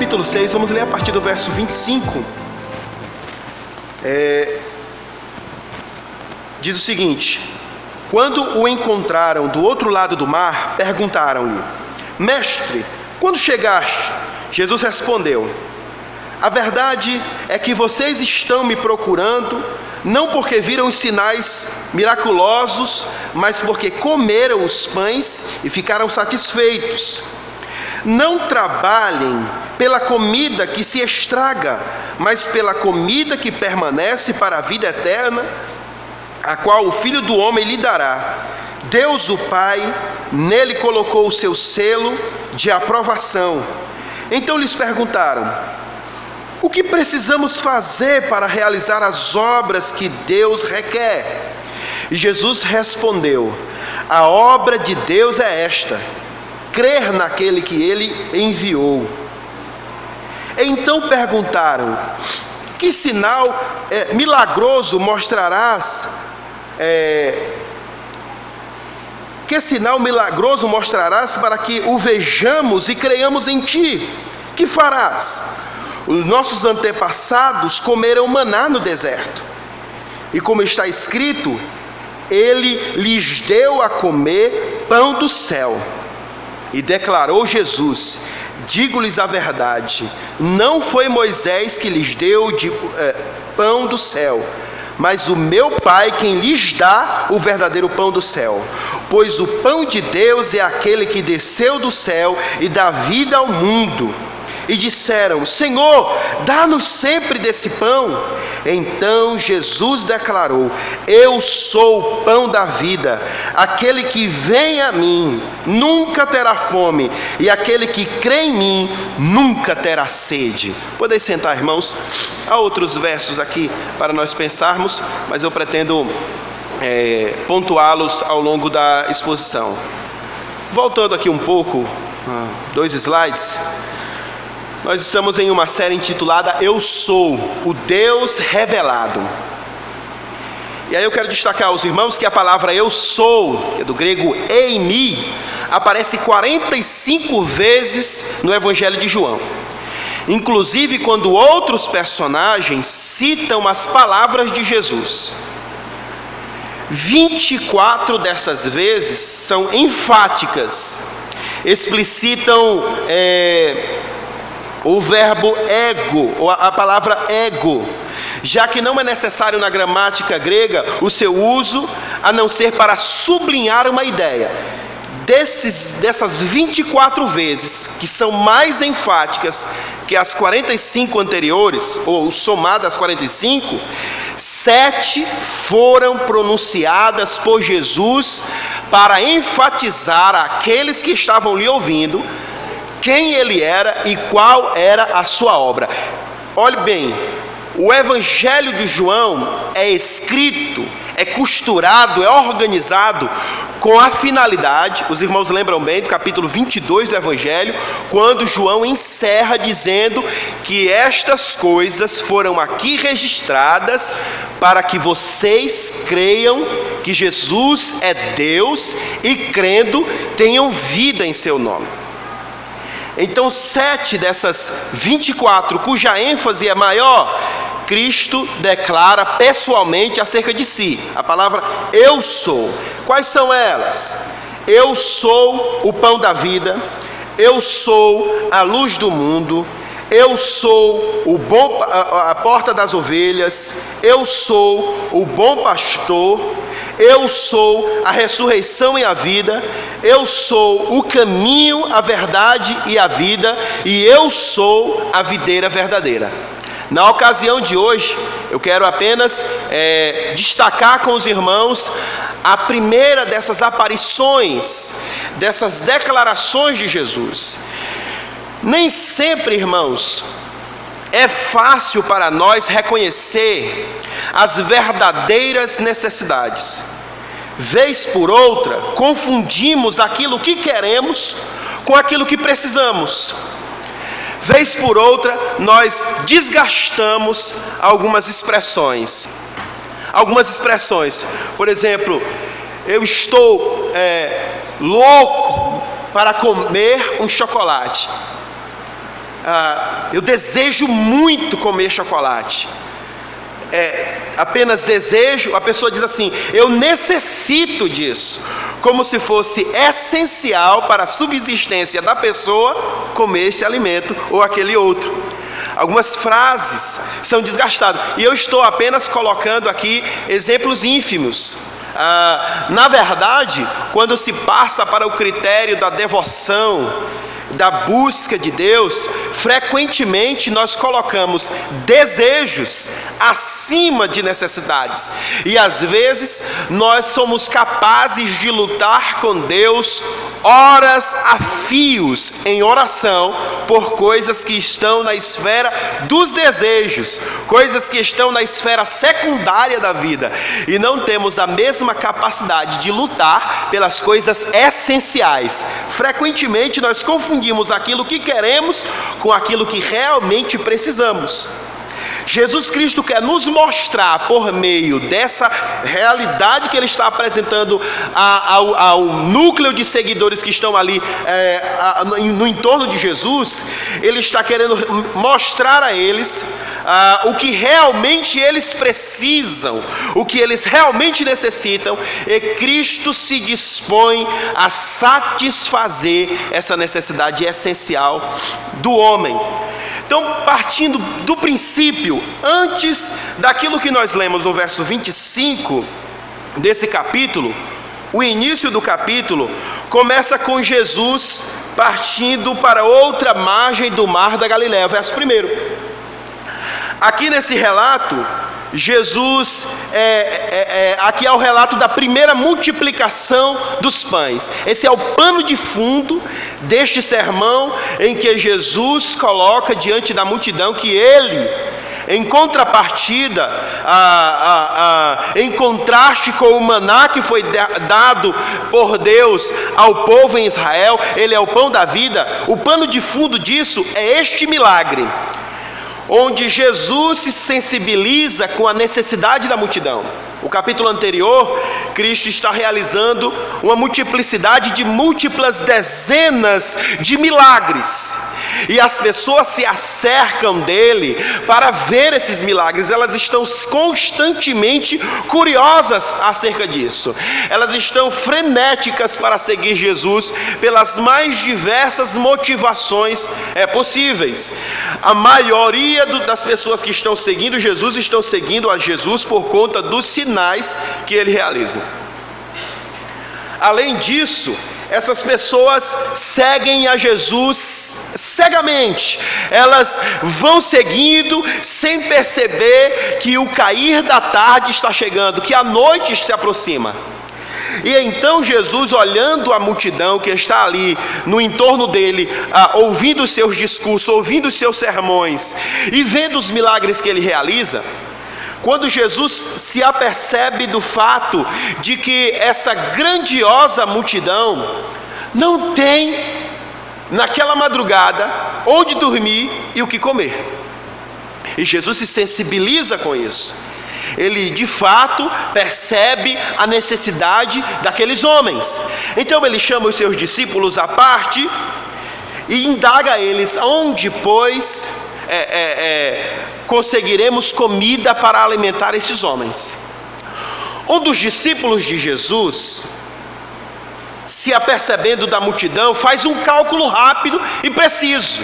capítulo 6, vamos ler a partir do verso 25. Diz o seguinte: quando o encontraram do outro lado do mar, perguntaram-lhe: Mestre, quando chegaste? Jesus respondeu: a verdade é que vocês estão me procurando, não porque viram os sinais miraculosos, mas porque comeram os pães e ficaram satisfeitos. Não trabalhem pela comida que se estraga, mas pela comida que permanece para a vida eterna, a qual o Filho do Homem lhe dará. Deus, o Pai, nele colocou o seu selo de aprovação. Então lhes perguntaram: o que precisamos fazer para realizar as obras que Deus requer? E Jesus respondeu: a obra de Deus é esta, crer naquele que ele enviou. Então perguntaram: que sinal milagroso mostrarás? Que sinal milagroso mostrarás para que o vejamos e creiamos em ti? Que farás? Os nossos antepassados comeram maná no deserto, e como está escrito, ele lhes deu a comer pão do céu. E declarou Jesus: digo-lhes a verdade, não foi Moisés que lhes deu pão do céu, mas o meu Pai quem lhes dá o verdadeiro pão do céu. Pois o pão de Deus é aquele que desceu do céu e dá vida ao mundo. E disseram: Senhor, dá-nos sempre desse pão. Então Jesus declarou: eu sou o pão da vida. Aquele que vem a mim nunca terá fome, e aquele que crê em mim nunca terá sede. Podeis sentar, irmãos. Há outros versos aqui para nós pensarmos, mas eu pretendo pontuá-los ao longo da exposição. Voltando aqui um pouco, 2 slides. Nós estamos em uma série intitulada Eu Sou, o Deus Revelado. E aí eu quero destacar aos irmãos que a palavra Eu Sou, que é do grego eimi, aparece 45 vezes no Evangelho de João. Inclusive quando outros personagens citam as palavras de Jesus. 24 dessas vezes são enfáticas, explicitam o verbo ego, ou a palavra ego, já que não é necessário na gramática grega o seu uso, a não ser para sublinhar uma ideia. Dessas 24 vezes, que são mais enfáticas que as 45 anteriores, ou somadas às 45, 7 foram pronunciadas por Jesus para enfatizar àqueles que estavam lhe ouvindo quem ele era e qual era a sua obra. Olhe bem, o Evangelho de João é escrito, é costurado, é organizado com a finalidade, os irmãos lembram bem do capítulo 22 do Evangelho, quando João encerra dizendo que estas coisas foram aqui registradas para que vocês creiam que Jesus é Deus e, crendo, tenham vida em seu nome. Então 7 dessas 24, cuja ênfase é maior, Cristo declara pessoalmente acerca de si. A palavra eu sou. Quais são elas? Eu sou o pão da vida, eu sou a luz do mundo, eu sou a porta das ovelhas, eu sou o bom pastor, eu sou a ressurreição e a vida, eu sou o caminho, a verdade e a vida, e eu sou a videira verdadeira. Na ocasião de hoje, eu quero apenas destacar com os irmãos a primeira dessas aparições, dessas declarações de Jesus. Nem sempre, irmãos, é fácil para nós reconhecer as verdadeiras necessidades. Vez por outra, confundimos aquilo que queremos com aquilo que precisamos. Vez por outra, nós desgastamos algumas expressões. Por exemplo, eu estou louco para comer um chocolate. eu desejo muito comer chocolate. Apenas desejo, a pessoa diz assim, eu necessito disso, como se fosse essencial para a subsistência da pessoa comer esse alimento ou aquele outro. Algumas frases são desgastadas, e eu estou apenas colocando aqui exemplos ínfimos. Na verdade, quando se passa para o critério da devoção, da busca de Deus, frequentemente nós colocamos desejos acima de necessidades, e às vezes nós somos capazes de lutar com Deus horas a fios em oração por coisas que estão na esfera dos desejos, coisas que estão na esfera secundária da vida, e não temos a mesma capacidade de lutar pelas coisas essenciais. Frequentemente nós confundimos aquilo que queremos com aquilo que realmente precisamos. Jesus Cristo quer nos mostrar, por meio dessa realidade que Ele está apresentando ao núcleo de seguidores que estão ali no entorno de Jesus, Ele está querendo mostrar a eles o que realmente eles precisam, o que eles realmente necessitam, e Cristo se dispõe a satisfazer essa necessidade essencial do homem. Então, partindo do princípio, antes daquilo que nós lemos no verso 25 desse capítulo, o início do capítulo começa com Jesus partindo para outra margem do mar da Galileia, verso 1. Aqui nesse relato, Jesus, aqui é o relato da primeira multiplicação dos pães. Esse é o pano de fundo deste sermão, em que Jesus coloca diante da multidão que Ele, em contrapartida, em contraste com o maná que foi dado por Deus ao povo em Israel, Ele é o pão da vida. O pano de fundo disso é este milagre, onde Jesus se sensibiliza com a necessidade da multidão. O capítulo anterior, Cristo está realizando uma multiplicidade de múltiplas dezenas de milagres, e as pessoas se acercam dele para ver esses milagres. Elas estão constantemente curiosas acerca disso, elas estão frenéticas para seguir Jesus pelas mais diversas motivações possíveis. A maioria das pessoas que estão seguindo Jesus estão seguindo a Jesus por conta dos sinais que ele realiza. Além disso, essas pessoas seguem a Jesus cegamente. Elas vão seguindo sem perceber que o cair da tarde está chegando, que a noite se aproxima. E então Jesus, olhando a multidão que está ali no entorno dele, ouvindo os seus discursos, ouvindo os seus sermões e vendo os milagres que ele realiza, quando Jesus se apercebe do fato de que essa grandiosa multidão não tem, naquela madrugada, onde dormir e o que comer, e Jesus se sensibiliza com isso, ele de fato percebe a necessidade daqueles homens. Então ele chama os seus discípulos à parte e indaga a eles: onde, pois, conseguiremos comida para alimentar esses homens? Um dos discípulos de Jesus, se apercebendo da multidão, faz um cálculo rápido e preciso,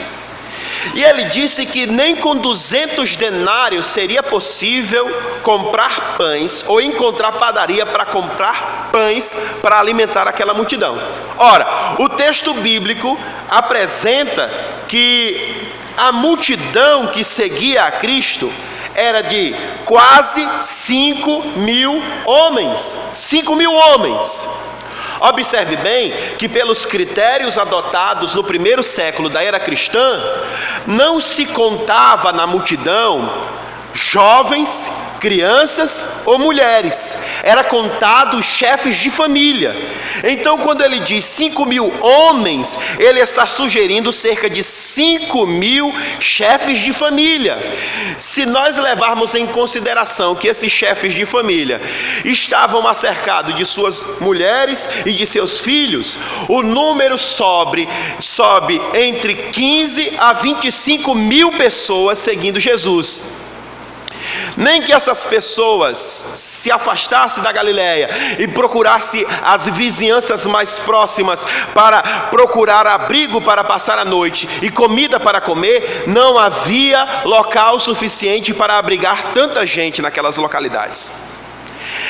e ele disse que nem com 200 denários seria possível comprar pães, ou encontrar padaria para comprar pães para alimentar aquela multidão. Ora, o texto bíblico apresenta que a multidão que seguia a Cristo era de quase 5.000 homens. 5.000 homens. Observe bem que, pelos critérios adotados no primeiro século da era cristã, não se contava na multidão jovens, crianças ou mulheres. Era contado os chefes de família. Então, quando ele diz 5.000 homens, ele está sugerindo cerca de 5.000 chefes de família. Se nós levarmos em consideração que esses chefes de família estavam acercados de suas mulheres e de seus filhos, o número sobe entre 15 a 25.000 pessoas seguindo Jesus. Nem que essas pessoas se afastassem da Galileia e procurassem as vizinhanças mais próximas para procurar abrigo para passar a noite e comida para comer, não havia local suficiente para abrigar tanta gente naquelas localidades.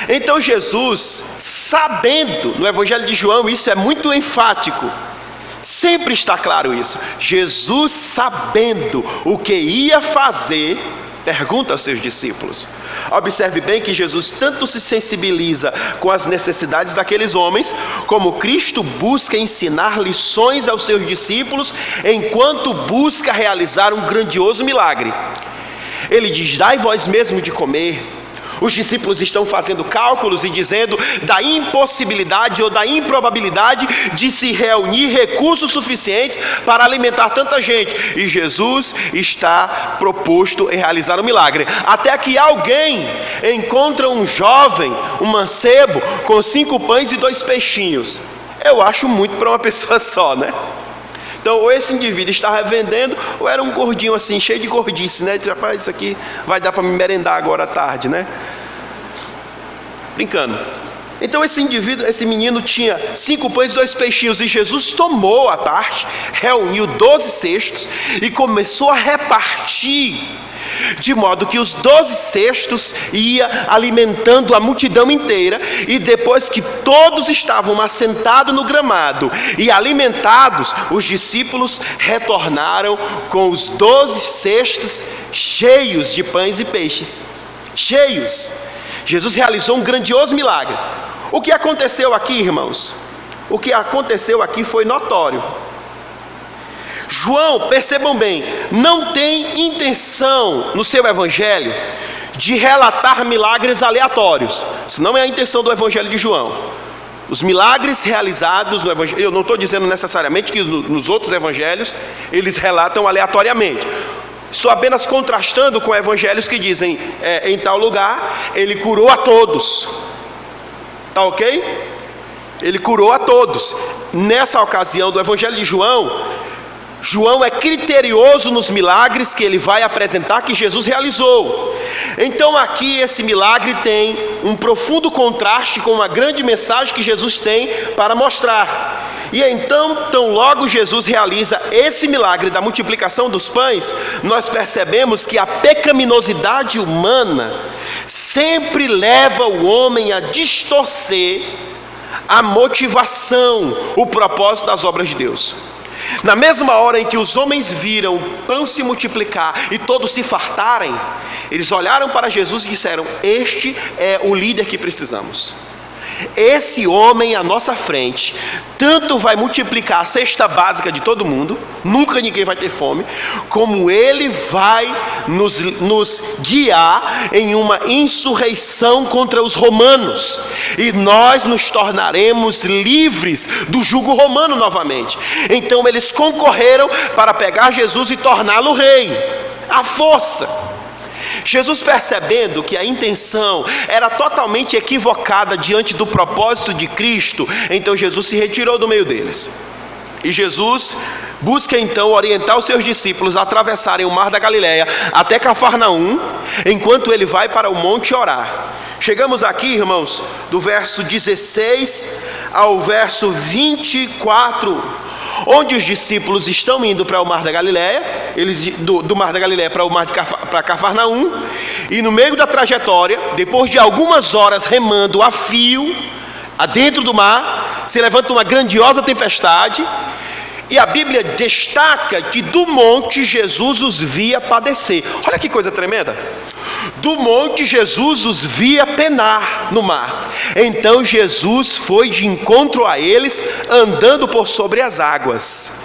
Então Jesus, sabendo, no Evangelho de João isso é muito enfático, sempre está claro isso, Jesus sabendo o que ia fazer, pergunta aos seus discípulos. Observe bem que Jesus tanto se sensibiliza com as necessidades daqueles homens, como Cristo busca ensinar lições aos seus discípulos, enquanto busca realizar um grandioso milagre. Ele diz: dai vós mesmo de comer. Os discípulos estão fazendo cálculos e dizendo da impossibilidade ou da improbabilidade de se reunir recursos suficientes para alimentar tanta gente. E Jesus está proposto em realizar um milagre. Até que alguém encontra um jovem, um mancebo, com 5 pães e 2 peixinhos. Eu acho muito para uma pessoa só, né? Então, ou esse indivíduo estava vendendo, ou era um gordinho assim, cheio de gordice, né? Rapaz, isso aqui vai dar para me merendar agora à tarde, né? Brincando. Então esse indivíduo, esse menino tinha 5 pães e 2 peixinhos, e Jesus tomou a parte, reuniu 12 cestos e começou a repartir, de modo que os 12 cestos ia alimentando a multidão inteira. E depois que todos estavam assentados no gramado e alimentados, os discípulos retornaram com os 12 cestos cheios de pães e peixes. Cheios. Jesus realizou um grandioso milagre. O que aconteceu aqui, irmãos? O que aconteceu aqui foi notório. João, percebam bem, não tem intenção no seu evangelho de relatar milagres aleatórios. Isso não é a intenção do evangelho de João. Os milagres realizados no evangelho, eu não estou dizendo necessariamente que nos outros evangelhos eles relatam aleatoriamente. Estou apenas contrastando com evangelhos que dizem, em tal lugar, ele curou a todos. Tá ok? Ele curou a todos. Nessa ocasião do evangelho de João, João é criterioso nos milagres que ele vai apresentar que Jesus realizou. Então aqui esse milagre tem um profundo contraste com uma grande mensagem que Jesus tem para mostrar. E então, tão logo Jesus realiza esse milagre da multiplicação dos pães, nós percebemos que a pecaminosidade humana sempre leva o homem a distorcer a motivação, o propósito das obras de Deus. Na mesma hora em que os homens viram o pão se multiplicar e todos se fartarem, eles olharam para Jesus e disseram: este é o líder que precisamos. Esse homem à nossa frente tanto vai multiplicar a cesta básica de todo mundo, nunca ninguém vai ter fome, como ele vai nos guiar em uma insurreição contra os romanos, e nós nos tornaremos livres do jugo romano novamente. Então eles concorreram para pegar Jesus e torná-lo rei, à força. Jesus, percebendo que a intenção era totalmente equivocada diante do propósito de Cristo, então Jesus se retirou do meio deles. E Jesus busca então orientar os seus discípulos a atravessarem o mar da Galileia até Cafarnaum, enquanto ele vai para o monte orar. Chegamos aqui, irmãos, do verso 16 ao verso 24, onde os discípulos estão indo para o mar da Galileia, do mar da Galileia para Cafarnaum, e no meio da trajetória, depois de algumas horas remando a fio, adentro do mar, se levanta uma grandiosa tempestade, e a Bíblia destaca que do monte Jesus os via padecer. Olha que coisa tremenda! Do monte Jesus os via penar no mar. Então Jesus foi de encontro a eles, andando por sobre as águas.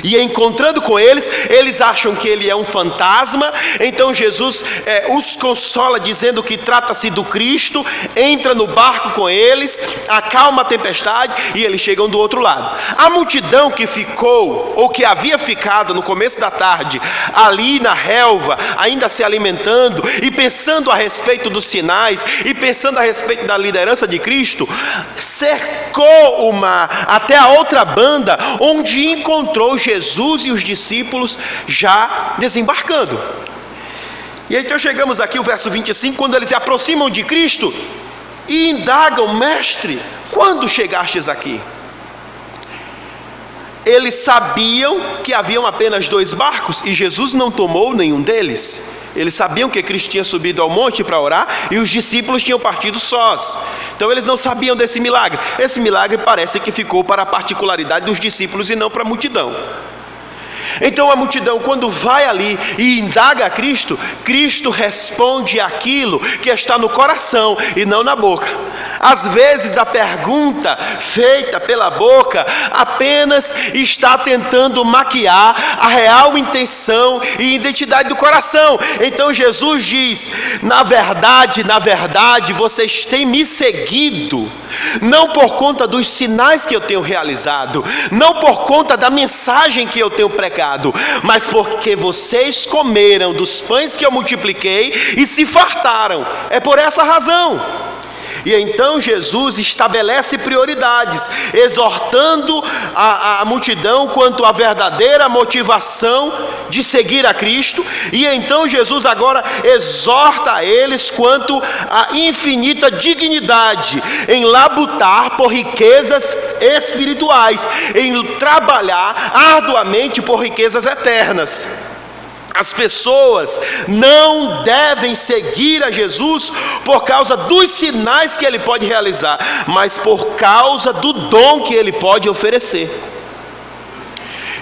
E encontrando com eles, eles acham que ele é um fantasma. Então Jesus os consola dizendo que trata-se do Cristo, entra no barco com eles, acalma a tempestade e eles chegam do outro lado. A multidão que ficou, ou que havia ficado no começo da tarde, ali na relva, ainda se alimentando e pensando a respeito dos sinais e pensando a respeito da liderança de Cristo, cercou o mar até a outra banda, onde encontrou Jesus e os discípulos já desembarcando. E então chegamos aqui ao verso 25, quando eles se aproximam de Cristo e indagam: mestre, quando chegastes aqui? Eles sabiam que haviam apenas 2 barcos e Jesus não tomou nenhum deles. Eles sabiam que Cristo tinha subido ao monte para orar e os discípulos tinham partido sós. Então eles não sabiam desse milagre. Esse milagre parece que ficou para a particularidade dos discípulos e não para a multidão. Então a multidão, quando vai ali e indaga a Cristo, Cristo responde aquilo que está no coração e não na boca. Às vezes a pergunta feita pela boca apenas está tentando maquiar a real intenção e identidade do coração. Então Jesus diz: na verdade, vocês têm me seguido, não por conta dos sinais que eu tenho realizado, não por conta da mensagem que eu tenho pregado, mas porque vocês comeram dos pães que eu multipliquei e se fartaram. É por essa razão. E então Jesus estabelece prioridades, exortando a multidão quanto à verdadeira motivação de seguir a Cristo. E então Jesus agora exorta a eles quanto à infinita dignidade em labutar por riquezas espirituais, em trabalhar arduamente por riquezas eternas. As pessoas não devem seguir a Jesus por causa dos sinais que ele pode realizar, mas por causa do dom que ele pode oferecer.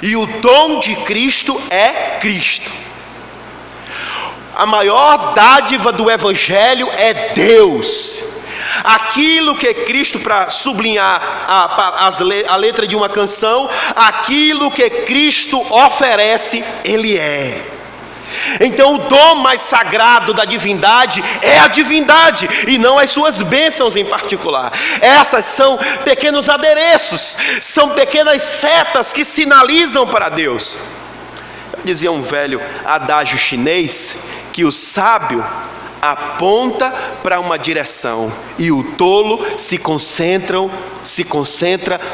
E o dom de Cristo é Cristo. A maior dádiva do Evangelho é Deus. Aquilo que Cristo, para sublinhar a letra de uma canção, aquilo que Cristo oferece, Ele é. Então o dom mais sagrado da divindade é a divindade e não as suas bênçãos em particular. Essas são pequenos adereços, são pequenas setas que sinalizam para Deus. Dizia um velho adágio chinês que o sábio aponta para uma direção e o tolo se concentra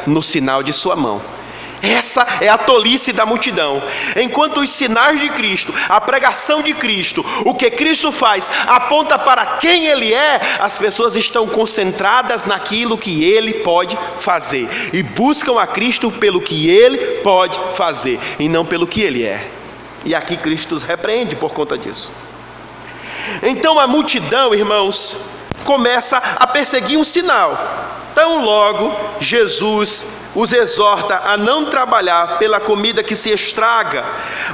no sinal de sua mão. Essa é a tolice da multidão. Enquanto os sinais de Cristo, a pregação de Cristo, o que Cristo faz, aponta para quem Ele é, as pessoas estão concentradas naquilo que Ele pode fazer e buscam a Cristo pelo que Ele pode fazer e não pelo que Ele é. E aqui Cristo os repreende por conta disso. Então a multidão, irmãos, começa a perseguir um sinal. Tão logo Jesus os exorta a não trabalhar pela comida que se estraga,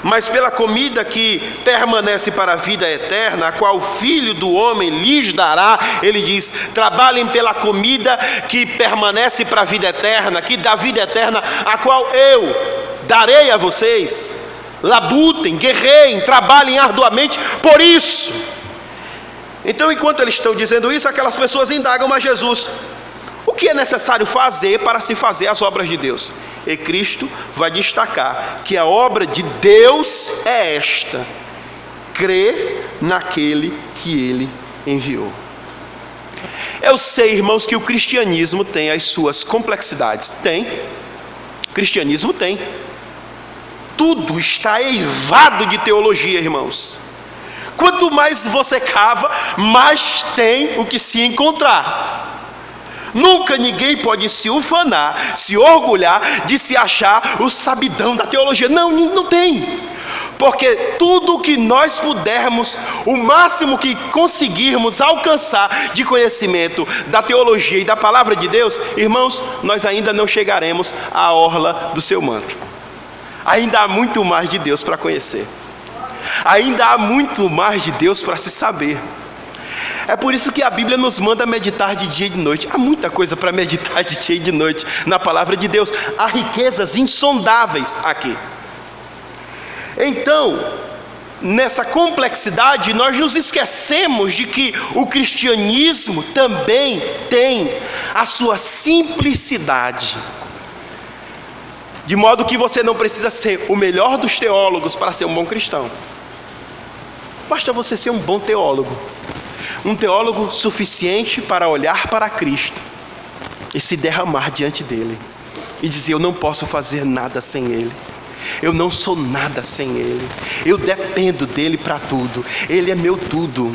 mas pela comida que permanece para a vida eterna, a qual o Filho do Homem lhes dará. Ele diz: trabalhem pela comida que permanece para a vida eterna, que dá vida eterna, a qual eu darei a vocês. Labutem, guerreiem, trabalhem arduamente por isso. Então, enquanto eles estão dizendo isso, aquelas pessoas indagam a Jesus: o que é necessário fazer para se fazer as obras de Deus? E Cristo vai destacar que a obra de Deus é esta: crer naquele que Ele enviou. Eu sei, irmãos, que o cristianismo tem as suas complexidades. Tem. O cristianismo tem. Tudo está eivado de teologia, irmãos. Quanto mais você cava, mais tem o que se encontrar. Nunca ninguém pode se ufanar, se orgulhar de se achar o sabidão da teologia. Não tem. Porque tudo que nós pudermos, o máximo que conseguirmos alcançar de conhecimento da teologia e da palavra de Deus, irmãos, nós ainda não chegaremos à orla do seu manto. Ainda há muito mais de Deus para conhecer. Ainda há muito mais de Deus para se saber. É por isso que a Bíblia nos manda meditar de dia e de noite. Há muita coisa para meditar de dia e de noite na palavra de Deus. Há riquezas insondáveis aqui. Então, nessa complexidade, nós nos esquecemos de que o cristianismo também tem a sua simplicidade. De modo que você não precisa ser o melhor dos teólogos para ser um bom cristão. Basta você ser um bom teólogo. Um teólogo suficiente para olhar para Cristo e se derramar diante dele. E dizer, eu não posso fazer nada sem ele. Eu não sou nada sem ele. Eu dependo dele para tudo. Ele é meu tudo.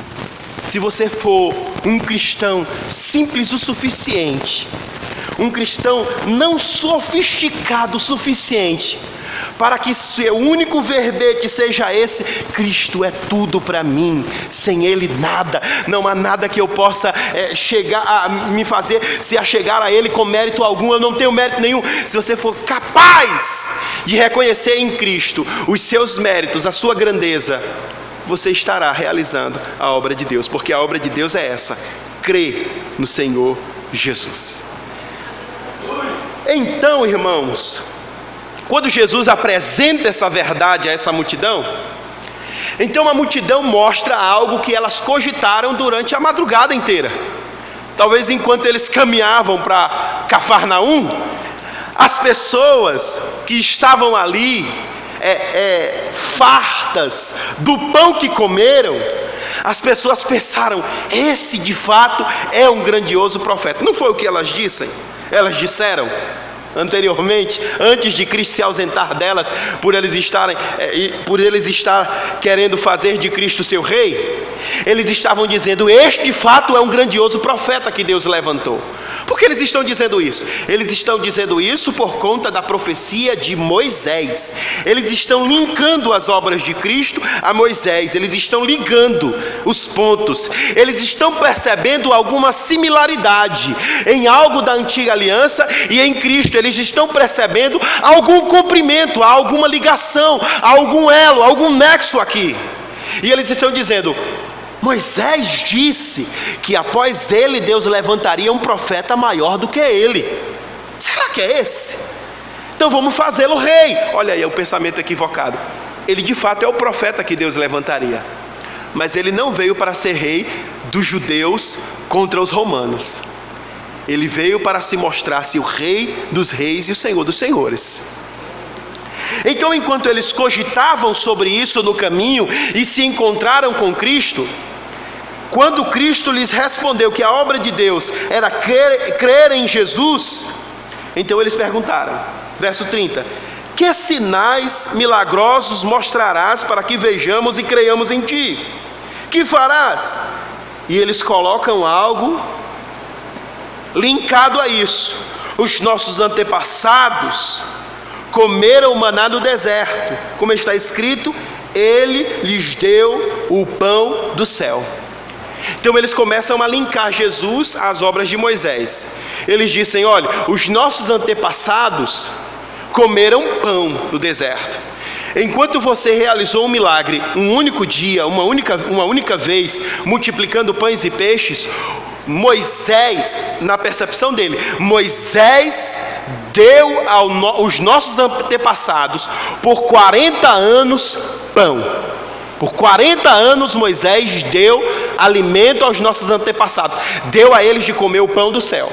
Se você for um cristão simples o suficiente, um cristão não sofisticado o suficiente, para que seu único verbete seja esse: Cristo é tudo para mim, sem Ele nada, não há nada que eu possa chegar a me fazer, se achegar a Ele com mérito algum, eu não tenho mérito nenhum. Se você for capaz de reconhecer em Cristo os seus méritos, a sua grandeza, você estará realizando a obra de Deus, porque a obra de Deus é essa: crer no Senhor Jesus. Então, irmãos, quando Jesus apresenta essa verdade a essa multidão, então a multidão mostra algo que elas cogitaram durante a madrugada inteira. Talvez enquanto eles caminhavam para Cafarnaum, as pessoas que estavam ali, fartas do pão que comeram, as pessoas pensaram: esse de fato é um grandioso profeta. Não foi o que elas disseram? Elas disseram anteriormente, antes de Cristo se ausentar delas, por eles estar querendo fazer de Cristo seu rei. Eles estavam dizendo: este de fato é um grandioso profeta que Deus levantou. Por que eles estão dizendo isso? Eles estão dizendo isso por conta da profecia de Moisés. Eles estão linkando as obras de Cristo a Moisés. Eles estão ligando os pontos. Eles estão percebendo alguma similaridade em algo da antiga aliança e em Cristo. Eles estão percebendo algum cumprimento, alguma ligação, algum elo, algum nexo aqui. E eles estão dizendo: Moisés disse que após ele Deus levantaria um profeta maior do que ele. Será que é esse? Então vamos fazê-lo rei. Olha aí o pensamento equivocado. Ele de fato é o profeta que Deus levantaria, mas ele não veio para ser rei dos judeus contra os romanos. Ele veio para se mostrar-se o rei dos reis e o senhor dos senhores. Então, enquanto eles cogitavam sobre isso no caminho e se encontraram com Cristo, quando Cristo lhes respondeu que a obra de Deus era crer em Jesus, então eles perguntaram, verso 30: que sinais milagrosos mostrarás para que vejamos e creiamos em ti? Que farás? E eles colocam algo linkado a isso: os nossos antepassados comeram o maná no deserto, como está escrito, ele lhes deu o pão do céu. Então eles começam a linkar Jesus às obras de Moisés. Eles dizem: olha, os nossos antepassados comeram pão no deserto. Enquanto você realizou um milagre um único dia, uma única vez, multiplicando pães e peixes, Moisés, na percepção dele, Moisés deu aos nossos antepassados por 40 anos pão. Por 40 anos Moisés deu alimento aos nossos antepassados, deu a eles de comer o pão do céu.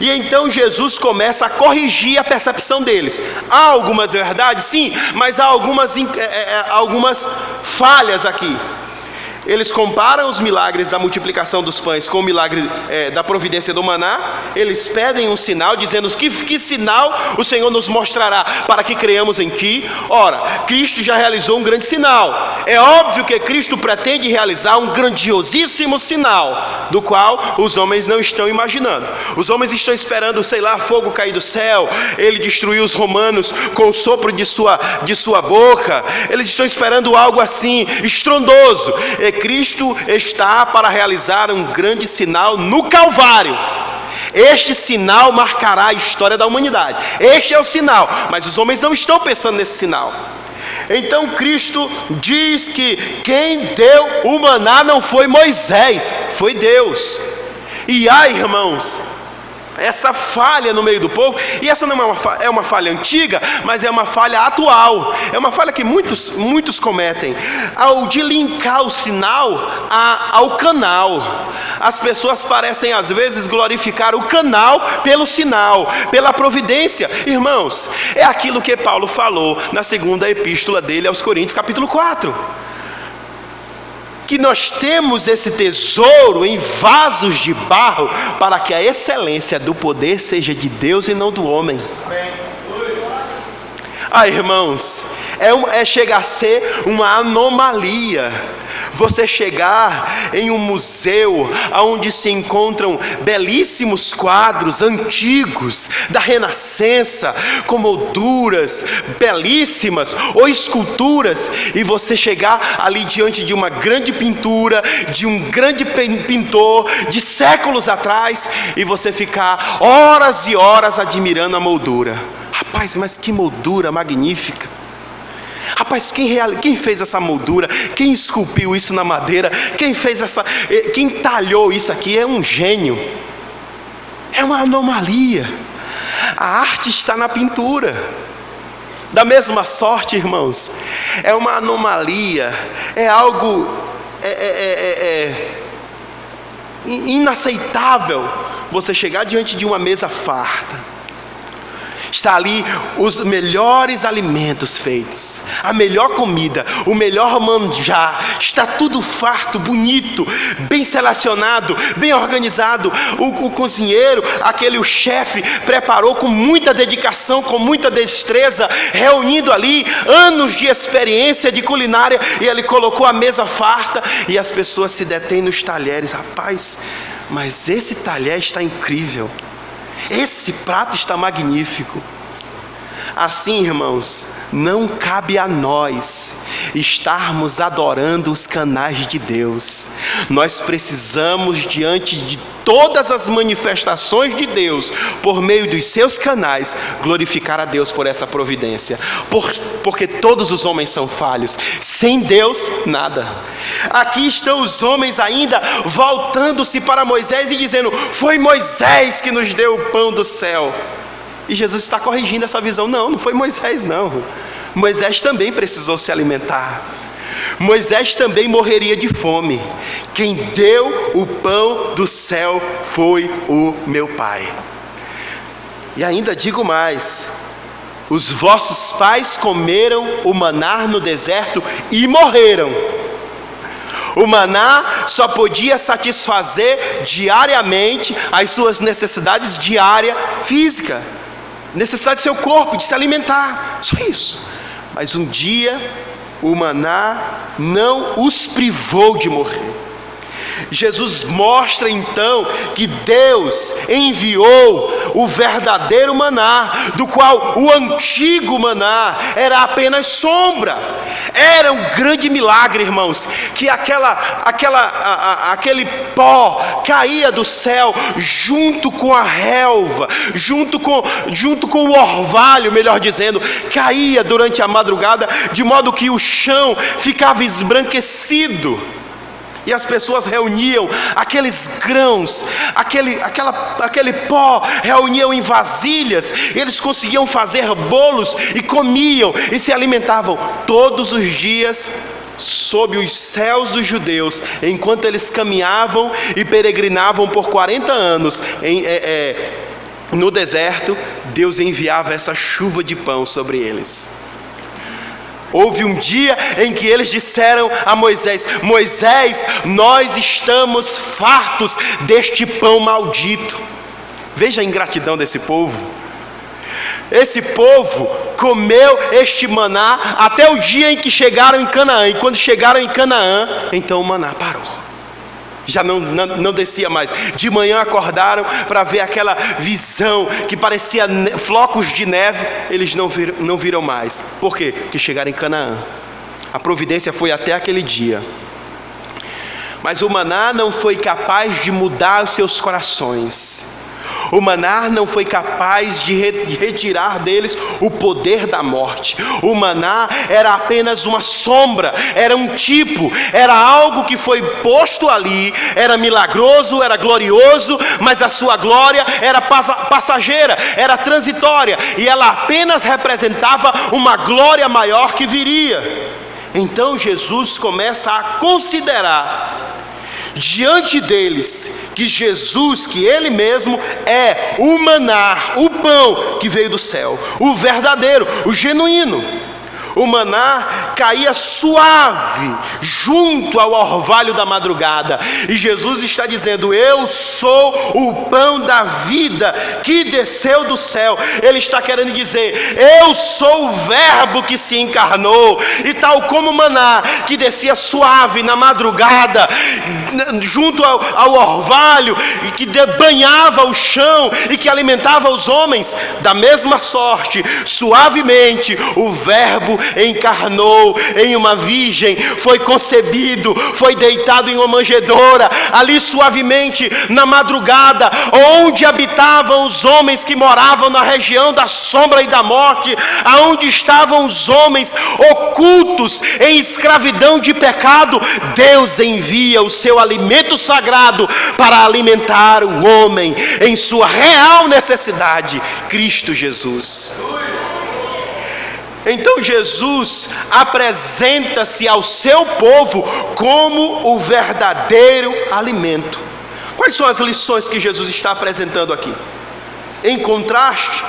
E então Jesus começa a corrigir a percepção deles. Há algumas verdades, sim, mas há algumas falhas aqui. Eles comparam os milagres da multiplicação dos pães com o milagre da providência do maná. Eles pedem um sinal, dizendo: que sinal o Senhor nos mostrará para que creiamos em ti? Ora, Cristo já realizou um grande sinal. É óbvio que Cristo pretende realizar um grandiosíssimo sinal, do qual os homens não estão imaginando. Os homens estão esperando, sei lá, fogo cair do céu, ele destruir os romanos com o sopro de sua boca. Eles estão esperando algo assim estrondoso. Cristo está para realizar um grande sinal no Calvário. Este sinal marcará a história da humanidade. Este é o sinal, mas os homens não estão pensando nesse sinal. Então Cristo diz que quem deu o maná não foi Moisés, foi Deus. E irmãos, essa falha no meio do povo, e essa não é uma falha antiga, mas é uma falha atual, é uma falha que muitos cometem, ao de linkar o sinal ao canal. As pessoas parecem às vezes glorificar o canal pelo sinal, pela providência. Irmãos, é aquilo que Paulo falou na segunda epístola dele aos Coríntios, capítulo 4. Que nós temos esse tesouro em vasos de barro, para que a excelência do poder seja de Deus e não do homem. Irmãos, chega a ser uma anomalia você chegar em um museu onde se encontram belíssimos quadros antigos da Renascença, com molduras belíssimas ou esculturas, e você chegar ali diante de uma grande pintura de um grande pintor de séculos atrás, e você ficar horas e horas admirando a moldura. Rapaz, mas que moldura magnífica! Rapaz, quem fez essa moldura? Quem esculpiu isso na madeira? Quem talhou isso aqui é um gênio. É uma anomalia. A arte está na pintura. Da mesma sorte, irmãos, é uma anomalia, é algo inaceitável você chegar diante de uma mesa farta. Está ali os melhores alimentos feitos, a melhor comida, o melhor manjar, está tudo farto, bonito, bem selecionado, bem organizado. O cozinheiro, o chefe, preparou com muita dedicação, com muita destreza, reunindo ali anos de experiência de culinária, e ele colocou a mesa farta, e as pessoas se detêm nos talheres. Rapaz, mas esse talher está incrível. Esse prato está magnífico. Assim, irmãos, não cabe a nós estarmos adorando os canais de Deus. Nós precisamos, diante de todas as manifestações de Deus, por meio dos seus canais, glorificar a Deus por essa providência, porque todos os homens são falhos, sem Deus, nada. Aqui estão os homens ainda voltando-se para Moisés e dizendo: foi Moisés que nos deu o pão do céu. E Jesus está corrigindo essa visão. Não foi Moisés não. Moisés também precisou se alimentar. Moisés também morreria de fome. Quem deu o pão do céu foi o meu Pai. E ainda digo mais: os vossos pais comeram o maná no deserto e morreram. O maná só podia satisfazer diariamente as suas necessidades diárias físicas, necessidade do seu corpo, de se alimentar, só isso. Mas um dia o maná não os privou de morrer. Jesus mostra então que Deus enviou o verdadeiro maná, do qual o antigo maná era apenas sombra. Era um grande milagre, irmãos, que aquele pó caía do céu junto com a relva, junto com o orvalho, melhor dizendo, caía durante a madrugada, de modo que o chão ficava esbranquecido. E as pessoas reuniam aqueles grãos, aquele pó, reuniam em vasilhas. Eles conseguiam fazer bolos e comiam e se alimentavam todos os dias sob os céus dos judeus, enquanto eles caminhavam e peregrinavam por 40 anos no deserto. Deus enviava essa chuva de pão sobre eles. Houve um dia em que eles disseram a Moisés: Moisés, nós estamos fartos deste pão maldito. Veja a ingratidão desse povo. Esse povo comeu este maná até o dia em que chegaram em Canaã. E quando chegaram em Canaã, então o maná parou. Já não descia mais. De manhã acordaram para ver aquela visão que parecia flocos de neve. Eles não viram mais. Por quê? Porque chegaram em Canaã. A providência foi até aquele dia. Mas o maná não foi capaz de mudar os seus corações. O maná não foi capaz de retirar deles o poder da morte. O maná era apenas uma sombra, era um tipo, era algo que foi posto ali, era milagroso, era glorioso, mas a sua glória era passageira, era transitória, e ela apenas representava uma glória maior que viria. Então Jesus começa a considerar diante deles que Jesus, que Ele mesmo é o maná, o pão que veio do céu, o verdadeiro, o genuíno. O maná caía suave junto ao orvalho da madrugada, e Jesus está dizendo: eu sou o pão da vida que desceu do céu. Ele está querendo dizer: eu sou o verbo que se encarnou. E tal como o maná que descia suave na madrugada junto ao orvalho, e que banhava o chão e que alimentava os homens, da mesma sorte, suavemente, o verbo encarnou em uma virgem, foi concebido, foi deitado em uma manjedoura, ali suavemente na madrugada, onde habitavam os homens que moravam na região da sombra e da morte, aonde estavam os homens ocultos em escravidão de pecado. Deus envia o seu alimento sagrado para alimentar o homem em sua real necessidade, Cristo Jesus. Então Jesus apresenta-se ao seu povo como o verdadeiro alimento. Quais são as lições que Jesus está apresentando aqui? Em contraste,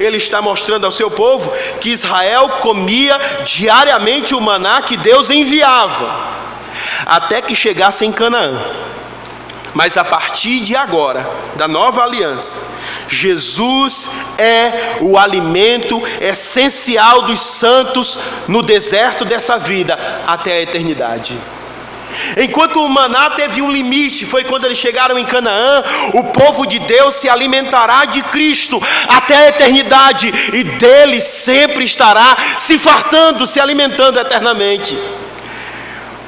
ele está mostrando ao seu povo que Israel comia diariamente o maná que Deus enviava, até que chegasse em Canaã. Mas a partir de agora, da nova aliança, Jesus é o alimento essencial dos santos no deserto dessa vida até a eternidade. Enquanto o maná teve um limite, foi quando eles chegaram em Canaã, o povo de Deus se alimentará de Cristo até a eternidade, e dele sempre estará se fartando, se alimentando eternamente.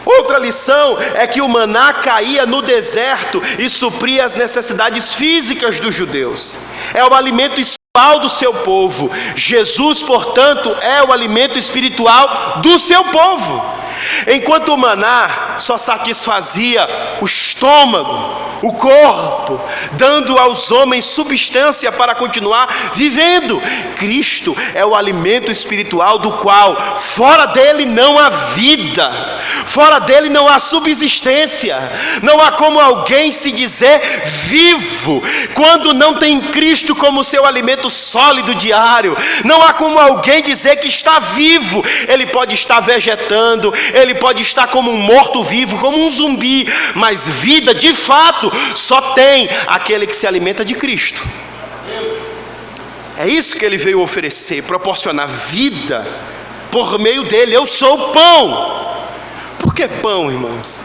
Outra lição é que o maná caía no deserto e supria as necessidades físicas dos judeus. É o alimento espiritual do seu povo. Jesus, portanto, é o alimento espiritual do seu povo. Enquanto o maná só satisfazia o estômago, o corpo, dando aos homens substância para continuar vivendo, Cristo é o alimento espiritual do qual fora dele não há vida, fora dele não há subsistência. Não há como alguém se dizer vivo quando não tem Cristo como seu alimento sólido diário. Não há como alguém dizer que está vivo. Ele pode estar vegetando, ele pode estar como um morto-vivo, como um zumbi, mas vida de fato só tem aquele que se alimenta de Cristo. É isso que ele veio oferecer, proporcionar vida por meio dele. Eu sou o pão. Por que pão, irmãos?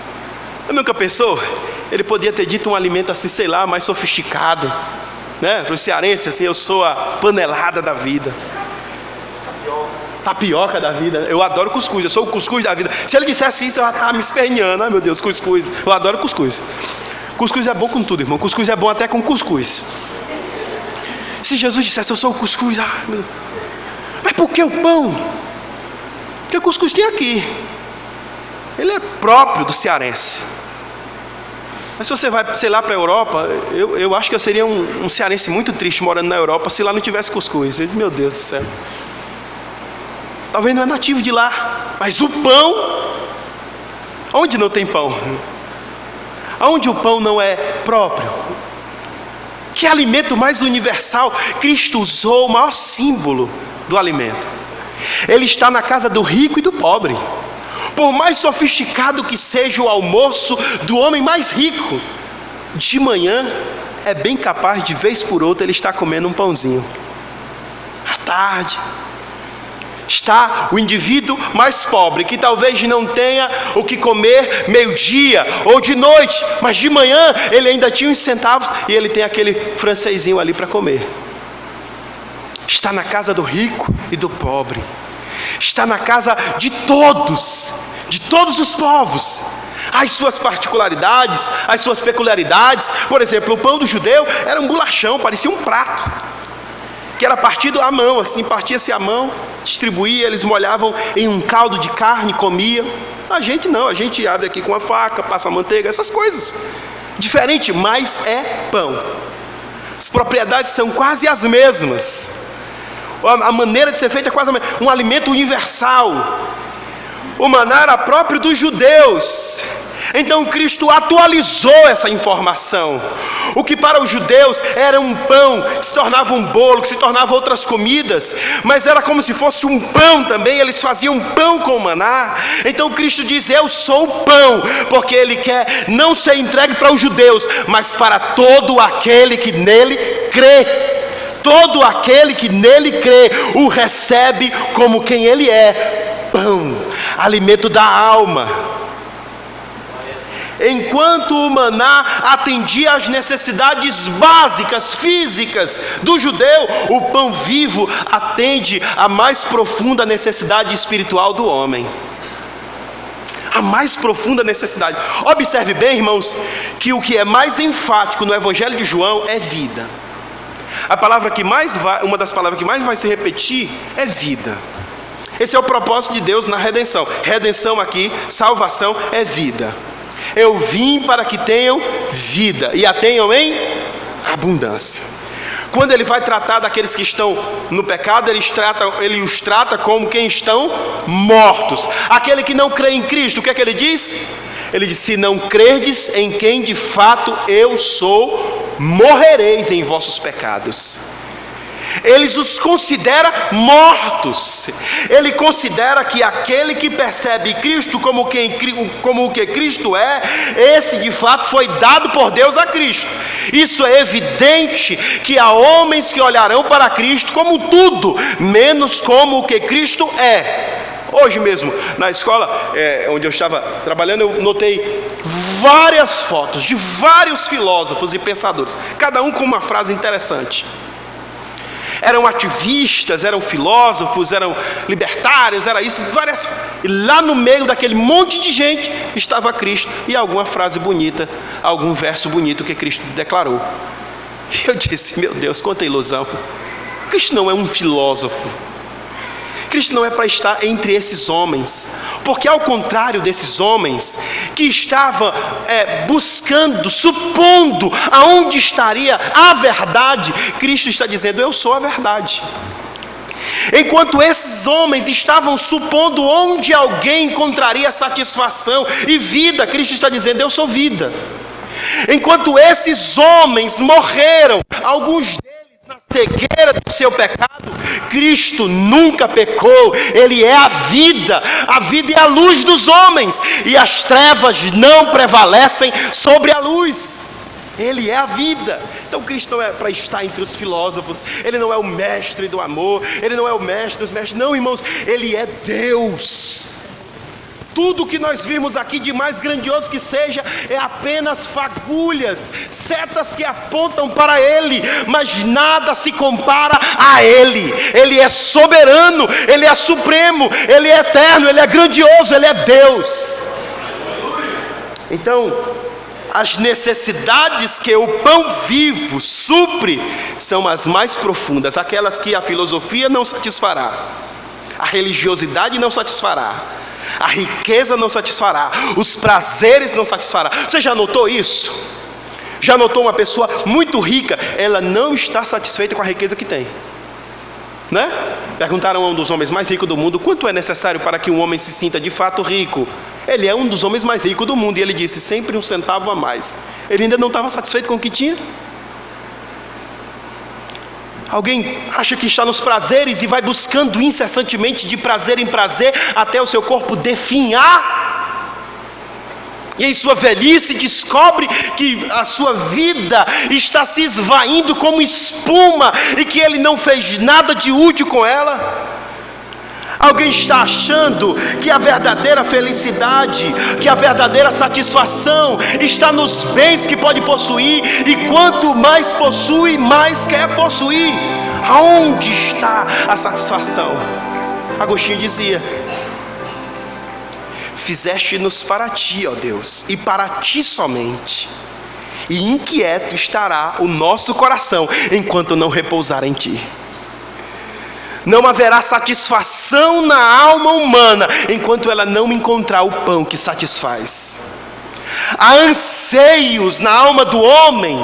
Eu nunca pensou? Ele podia ter dito um alimento assim, sei lá, mais sofisticado, né? Para o cearense assim: eu sou a panelada da vida, tapioca da vida. Eu adoro cuscuz, eu sou o cuscuz da vida. Se ele dissesse isso, eu já estava me esperneando. Ai meu Deus, cuscuz, eu adoro cuscuz. Cuscuz é bom com tudo, irmão. Cuscuz é bom até com cuscuz. Se Jesus dissesse: eu sou o cuscuz, mas por que o pão? Porque o cuscuz tem aqui, ele é próprio do cearense. Mas se você vai, sei lá, para a Europa, eu acho que eu seria um cearense muito triste morando na Europa se lá não tivesse cuscuz. Meu Deus do céu. Talvez não é nativo de lá, mas o pão, onde não tem pão? Onde o pão não é próprio? Que alimento mais universal? Cristo usou o maior símbolo do alimento. Ele está na casa do rico e do pobre. Por mais sofisticado que seja o almoço do homem mais rico, de manhã é bem capaz de vez por outra ele estar comendo um pãozinho. À tarde está o indivíduo mais pobre, que talvez não tenha o que comer meio-dia ou de noite, mas de manhã ele ainda tinha uns centavos e ele tem aquele francesinho ali para comer. Está na casa do rico e do pobre. Está na casa de todos os povos. as suas particularidades, as suas peculiaridades. Por exemplo, o pão do judeu era um bolachão, parecia um prato, que era partido à mão, assim, partia-se à mão, distribuía, eles molhavam em um caldo de carne, comiam. A gente não, a gente abre aqui com a faca, passa a manteiga, essas coisas. Diferente, mas é pão. As propriedades são quase as mesmas. A maneira de ser feita é quase a mesma. Um alimento universal. O maná era próprio dos judeus. Então Cristo atualizou essa informação. O que para os judeus era um pão, que se tornava um bolo, que se tornava outras comidas, mas era como se fosse um pão também. Eles faziam pão com maná. Então Cristo diz: eu sou o pão, porque Ele quer não ser entregue para os judeus, mas para todo aquele que nele crê. Todo aquele que nele crê o recebe como quem Ele é: pão, alimento da alma. Enquanto o maná atendia às necessidades básicas, físicas do judeu, o pão vivo atende à mais profunda necessidade espiritual do homem. A mais profunda necessidade. Observe bem, irmãos, que o que é mais enfático no Evangelho de João é vida. A palavra que mais vai, uma das palavras que mais vai se repetir é vida. Esse é o propósito de Deus na redenção. Redenção aqui, salvação, é vida. Eu vim para que tenham vida e a tenham em abundância. Quando ele vai tratar daqueles que estão no pecado, ele os trata como quem estão mortos. Aquele que não crê em Cristo, o que é que ele diz? Ele diz: se não crerdes em quem de fato eu sou, morrereis em vossos pecados. Ele os considera mortos. Ele considera que aquele que percebe Cristo como o que Cristo é, esse de fato foi dado por Deus a Cristo. Isso é evidente que há homens que olharão para Cristo como tudo, menos como o que Cristo é. Hoje mesmo, na escola onde eu estava trabalhando, eu notei várias fotos de vários filósofos e pensadores, cada um com uma frase interessante. Eram ativistas, eram filósofos, eram libertários, era isso, várias. E lá no meio daquele monte de gente estava Cristo e alguma frase bonita, algum verso bonito que Cristo declarou. E eu disse: meu Deus, quanta ilusão! Cristo não é um filósofo. Cristo não é para estar entre esses homens, porque ao contrário desses homens que estavam buscando, supondo aonde estaria a verdade, Cristo está dizendo: eu sou a verdade. Enquanto esses homens estavam supondo onde alguém encontraria satisfação e vida, Cristo está dizendo: eu sou vida. Enquanto esses homens morreram, alguns deles na cegueira do seu pecado, Cristo nunca pecou. Ele é a vida é a luz dos homens, e as trevas não prevalecem sobre a luz. Ele é a vida. Então Cristo não é para estar entre os filósofos, Ele não é o mestre do amor, Ele não é o mestre dos mestres, não, irmãos, Ele é Deus. Tudo que nós vimos aqui, de mais grandioso que seja, é apenas fagulhas, setas que apontam para Ele, mas nada se compara a Ele. Ele é soberano, Ele é supremo, Ele é eterno, Ele é grandioso, Ele é Deus. Então, as necessidades que o pão vivo supre são as mais profundas, aquelas que a filosofia não satisfará, a religiosidade não satisfará, a riqueza não satisfará, os prazeres não satisfará. Você já notou isso? Já notou uma pessoa muito rica, ela não está satisfeita com a riqueza que tem, né? Perguntaram a um dos homens mais ricos do mundo: quanto é necessário para que um homem se sinta de fato rico? Ele é um dos homens mais ricos do mundo, e ele disse: sempre 1 centavo a mais. Ele ainda não estava satisfeito com o que tinha. Alguém acha que está nos prazeres e vai buscando incessantemente de prazer em prazer até o seu corpo definhar, e em sua velhice descobre que a sua vida está se esvaindo como espuma e que ele não fez nada de útil com ela. Alguém está achando que a verdadeira felicidade, que a verdadeira satisfação está nos bens que pode possuir, e quanto mais possui, mais quer possuir. Aonde está a satisfação? Agostinho dizia: fizeste-nos para ti, ó Deus, e para ti somente. E inquieto estará o nosso coração, enquanto não repousar em ti. Não haverá satisfação na alma humana, enquanto ela não encontrar o pão que satisfaz. Há anseios na alma do homem,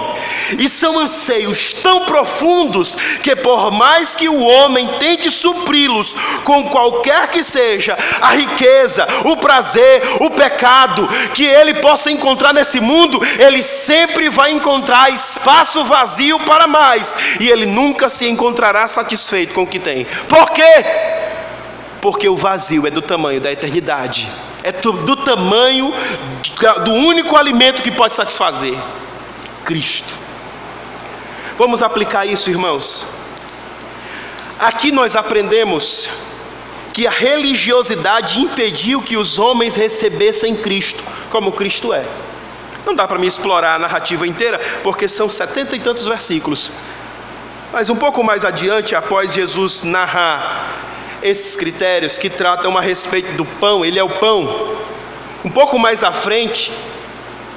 e são anseios tão profundos, que por mais que o homem tente supri-los com qualquer que seja a riqueza, o prazer, o pecado que ele possa encontrar nesse mundo, ele sempre vai encontrar espaço vazio para mais, e ele nunca se encontrará satisfeito com o que tem. Por quê? Porque o vazio é do tamanho da eternidade, é do tamanho do único alimento que pode satisfazer: Cristo. Vamos aplicar isso, irmãos. Aqui nós aprendemos que a religiosidade impediu que os homens recebessem Cristo como Cristo é. Não dá para me explorar a narrativa inteira, porque são 70 e tantos versículos. Mas um pouco mais adiante, após Jesus narrar esses critérios que tratam a respeito do pão, ele é o pão. Um pouco mais à frente,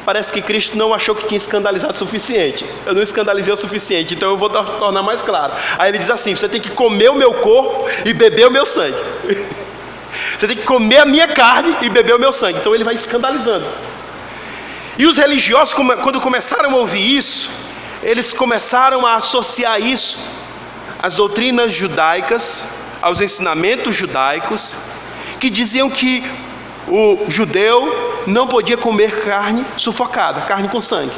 parece que Cristo não achou que tinha escandalizado o suficiente. Eu não escandalizei o suficiente, então eu vou tornar mais claro. Aí ele diz assim: você tem que comer o meu corpo e beber o meu sangue. Você tem que comer a minha carne e beber o meu sangue. Então ele vai escandalizando. E os religiosos, quando começaram a ouvir isso, eles começaram a associar isso às doutrinas judaicas, aos ensinamentos judaicos, que diziam que o judeu não podia comer carne sufocada, carne com sangue.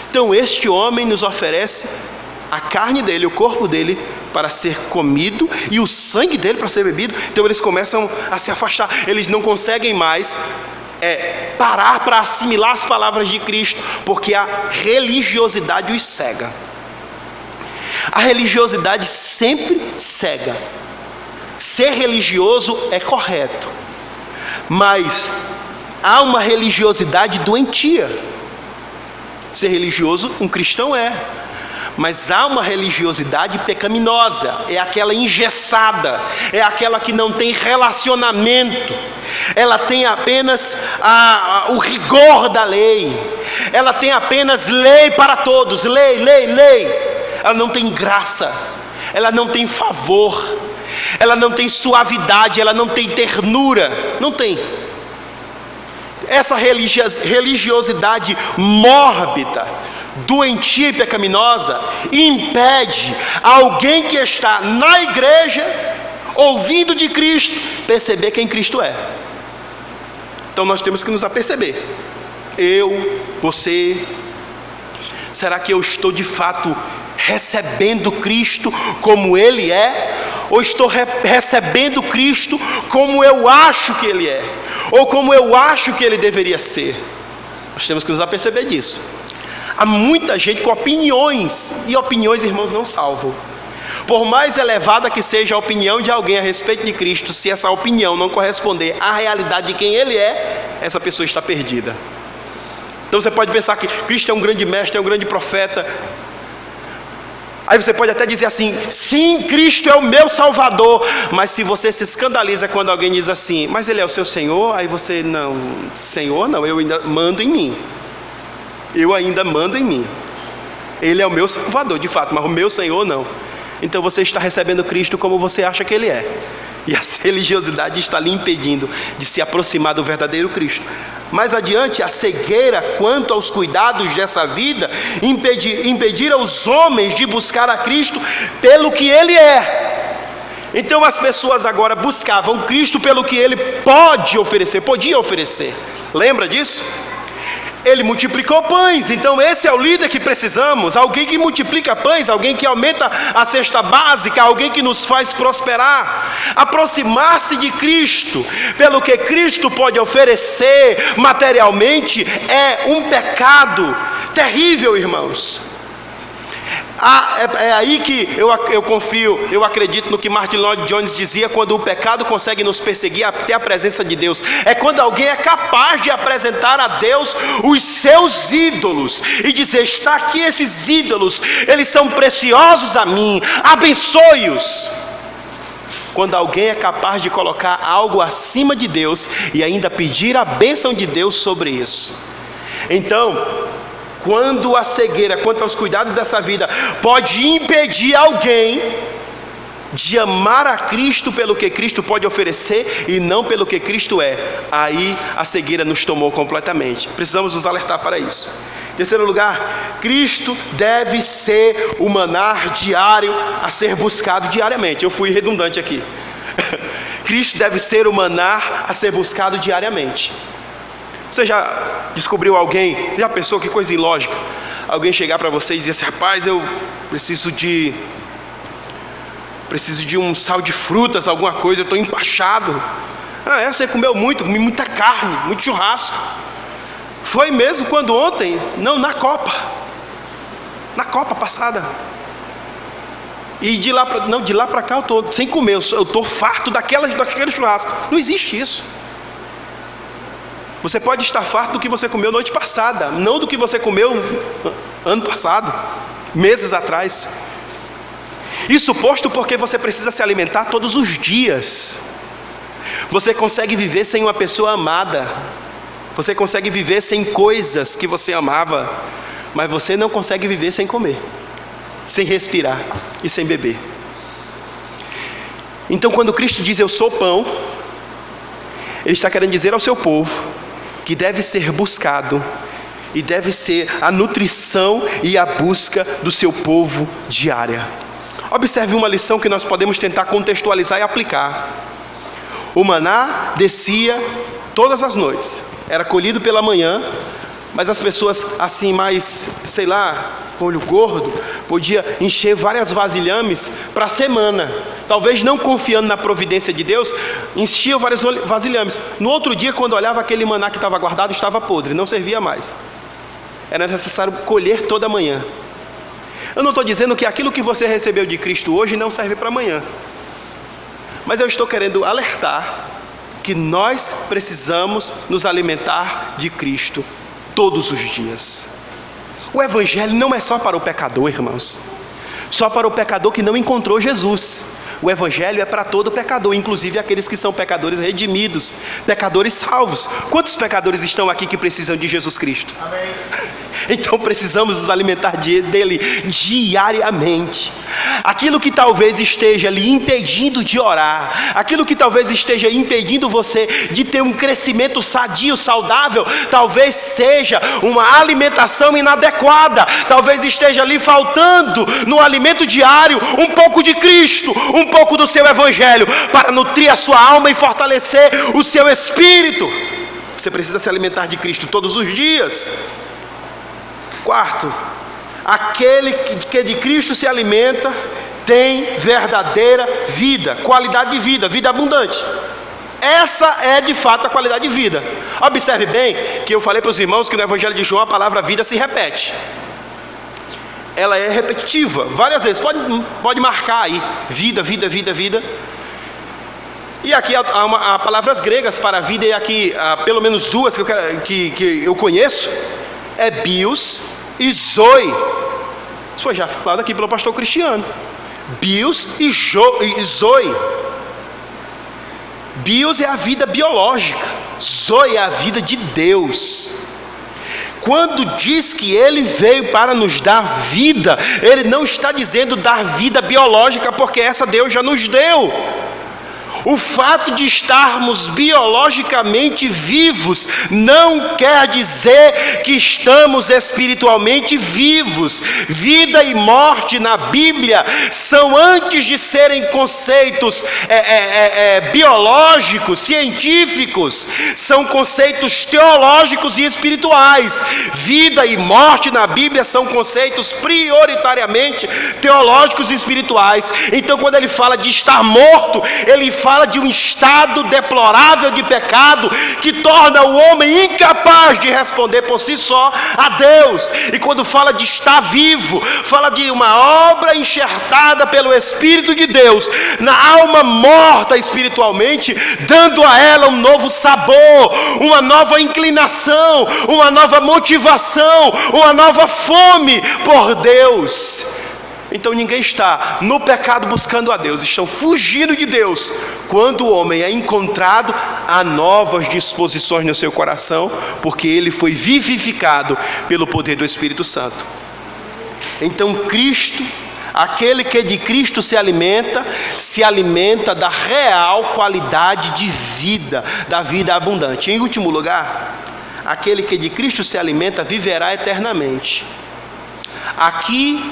Então este homem nos oferece a carne dele, o corpo dele, para ser comido, e o sangue dele para ser bebido. Então eles começam a se afastar, eles não conseguem mais parar para assimilar as palavras de Cristo, porque a religiosidade os cega. A religiosidade sempre cega. Ser religioso é correto, mas há uma religiosidade doentia. Ser religioso, um cristão é, mas há uma religiosidade pecaminosa, é aquela engessada, é aquela que não tem relacionamento, ela tem apenas o rigor da lei, ela tem apenas lei para todos, lei, ela não tem graça, ela não tem favor, ela não tem suavidade, ela não tem ternura, não tem. Essa religiosidade mórbida, doentia e pecaminosa, impede alguém que está na igreja, ouvindo de Cristo, perceber quem Cristo é. Então nós temos que nos aperceber. Eu, você, será que eu estou de fato recebendo Cristo como Ele é? Ou estou recebendo Cristo como eu acho que Ele é? Ou como eu acho que Ele deveria ser? Nós temos que nos aperceber disso. Há muita gente com opiniões, e opiniões, irmãos, não salvam. Por mais elevada que seja a opinião de alguém a respeito de Cristo, se essa opinião não corresponder à realidade de quem Ele é, essa pessoa está perdida. Então você pode pensar que Cristo é um grande mestre, é um grande profeta. Aí você pode até dizer assim: sim, Cristo é o meu Salvador. Mas se você se escandaliza quando alguém diz assim: mas Ele é o seu Senhor? Aí você: não, Senhor não, eu ainda mando em mim. Eu ainda mando em mim. Ele é o meu Salvador, de fato, mas o meu Senhor não. Então você está recebendo Cristo como você acha que Ele é. E a religiosidade está lhe impedindo de se aproximar do verdadeiro Cristo. Mais adiante, a cegueira quanto aos cuidados dessa vida impediram os homens de buscar a Cristo pelo que Ele é. Então as pessoas agora buscavam Cristo pelo que Ele podia oferecer. Lembra disso? Ele multiplicou pães, então esse é o líder que precisamos, alguém que multiplica pães, alguém que aumenta a cesta básica, alguém que nos faz prosperar. Aproximar-se de Cristo, pelo que Cristo pode oferecer materialmente, é um pecado terrível, irmãos. É aí que eu confio, eu acredito no que Martin Lloyd Jones dizia: quando o pecado consegue nos perseguir até a presença de Deus, é quando alguém é capaz de apresentar a Deus os seus ídolos e dizer: está aqui esses ídolos, eles são preciosos a mim, abençoe-os. quando alguém é capaz de colocar algo acima de Deus e ainda pedir a bênção de Deus sobre isso. Então, quando a cegueira quanto aos cuidados dessa vida pode impedir alguém de amar a Cristo pelo que Cristo pode oferecer e não pelo que Cristo é, aí a cegueira nos tomou completamente. Precisamos nos alertar para isso. Em terceiro lugar, Cristo deve ser o maná diário a ser buscado diariamente. Eu fui redundante aqui. Cristo deve ser o maná a ser buscado diariamente. Você já descobriu alguém, você já pensou que coisa ilógica? Alguém chegar para você e dizer assim: rapaz, eu preciso de um sal de frutas, alguma coisa, eu estou empachado. Você comeu muito, comi muita carne, muito churrasco. Foi mesmo quando ontem? Não, na Copa passada. E de lá para cá eu estou sem comer, eu estou farto daquele churrasco. Não existe isso. Você pode estar farto do que você comeu noite passada, não do que você comeu ano passado, meses atrás. Isso posto porque você precisa se alimentar todos os dias. Você consegue viver sem uma pessoa amada, você consegue viver sem coisas que você amava, mas você não consegue viver sem comer, sem respirar e sem beber. Então, quando Cristo diz eu sou pão, Ele está querendo dizer ao seu povo que deve ser buscado e deve ser a nutrição e a busca do seu povo diária. Observe uma lição que nós podemos tentar contextualizar e aplicar. O maná descia todas as noites, era colhido pela manhã, mas as pessoas assim mais, com olho gordo, podia encher várias vasilhames para a semana. Talvez não confiando na providência de Deus, enchiam vários vasilhames. No outro dia, quando olhava, aquele maná que estava guardado estava podre, não servia mais. Era necessário colher toda manhã. Eu não estou dizendo que aquilo que você recebeu de Cristo hoje não serve para amanhã, mas eu estou querendo alertar que nós precisamos nos alimentar de Cristo todos os dias. O Evangelho não é só para o pecador, irmãos, só para o pecador que não encontrou Jesus. O Evangelho é para todo pecador, inclusive aqueles que são pecadores redimidos, pecadores salvos. Quantos pecadores estão aqui que precisam de Jesus Cristo? Amém. Então precisamos nos alimentar dele diariamente. Aquilo que talvez esteja lhe impedindo de orar, aquilo que talvez esteja impedindo você de ter um crescimento sadio, saudável, talvez seja uma alimentação inadequada, talvez esteja lhe faltando no alimento diário um pouco de Cristo, um pouco do seu Evangelho, para nutrir a sua alma e fortalecer o seu espírito. Você precisa se alimentar de Cristo todos os dias. Quarto, aquele que de Cristo se alimenta tem verdadeira vida, qualidade de vida, vida abundante. Essa é de fato a qualidade de vida. Observe bem que eu falei para os irmãos que no Evangelho de João a palavra vida se repete. Ela é repetitiva, várias vezes, pode marcar aí, vida, vida, vida, vida. E aqui há palavras gregas para vida, e aqui há pelo menos duas que eu conheço, é bios e zoe. Isso foi já falado aqui pelo pastor Cristiano. Bios e zoe. Bios é a vida biológica, zoe é a vida de Deus. Quando diz que Ele veio para nos dar vida, Ele não está dizendo dar vida biológica, porque essa Deus já nos deu. O fato de estarmos biologicamente vivos não quer dizer que estamos espiritualmente vivos. Vida e morte na Bíblia são, antes de serem conceitos biológicos, científicos, são conceitos teológicos e espirituais. Vida e morte na Bíblia são conceitos prioritariamente teológicos e espirituais. Então, quando ele fala de estar morto, ele fala de um estado deplorável de pecado que torna o homem incapaz de responder por si só a Deus. E quando fala de estar vivo, fala de uma obra enxertada pelo Espírito de Deus na alma morta espiritualmente, dando a ela um novo sabor, uma nova inclinação, uma nova motivação, uma nova fome por Deus. Então ninguém está no pecado buscando a Deus, estão fugindo de Deus. Quando o homem é encontrado, há novas disposições no seu coração, porque ele foi vivificado pelo poder do Espírito Santo. Então Cristo, aquele que de Cristo se alimenta da real qualidade de vida, da vida abundante. Em último lugar, aquele que de Cristo se alimenta viverá eternamente. Aqui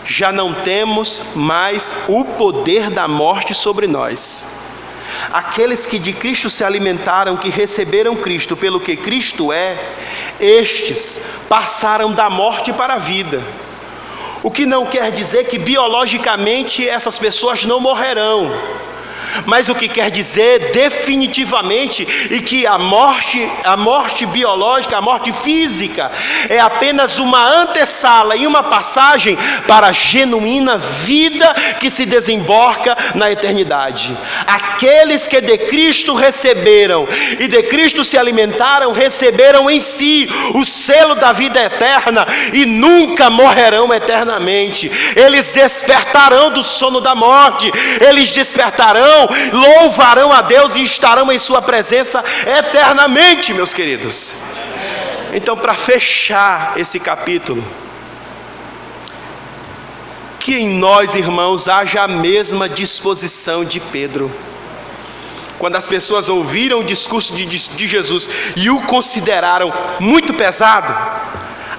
já não temos mais o poder da morte sobre nós. Aqueles que de Cristo se alimentaram, que receberam Cristo pelo que Cristo é, estes passaram da morte para a vida. O que não quer dizer que biologicamente essas pessoas não morrerão, mas o que quer dizer definitivamente e que a morte biológica, a morte física, é apenas uma antessala e uma passagem para a genuína vida que se desemboca na eternidade. Aqueles que de Cristo receberam e de Cristo se alimentaram, receberam em si o selo da vida eterna e nunca morrerão eternamente. Eles despertarão do sono da morte, eles despertarão, louvarão a Deus e estarão em sua presença eternamente, meus queridos. Então, para fechar esse capítulo, que em nós, irmãos, haja a mesma disposição de Pedro. Quando as pessoas ouviram o discurso de Jesus e o consideraram muito pesado,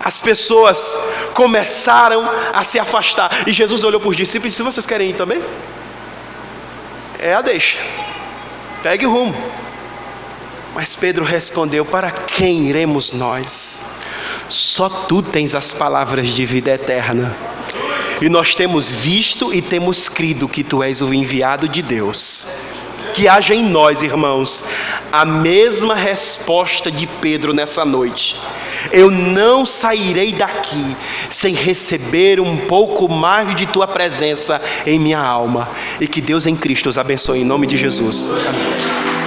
as pessoas começaram a se afastar. E Jesus olhou para os discípulos e disse: vocês querem ir também? Deixa, pegue o rumo. Mas Pedro respondeu: para quem iremos nós? Só tu tens as palavras de vida eterna, e nós temos visto e temos crido que tu és o enviado de Deus. Que haja em nós, irmãos, a mesma resposta de Pedro nessa noite: eu não sairei daqui sem receber um pouco mais de tua presença em minha alma. E que Deus em Cristo os abençoe em nome de Jesus. Amém.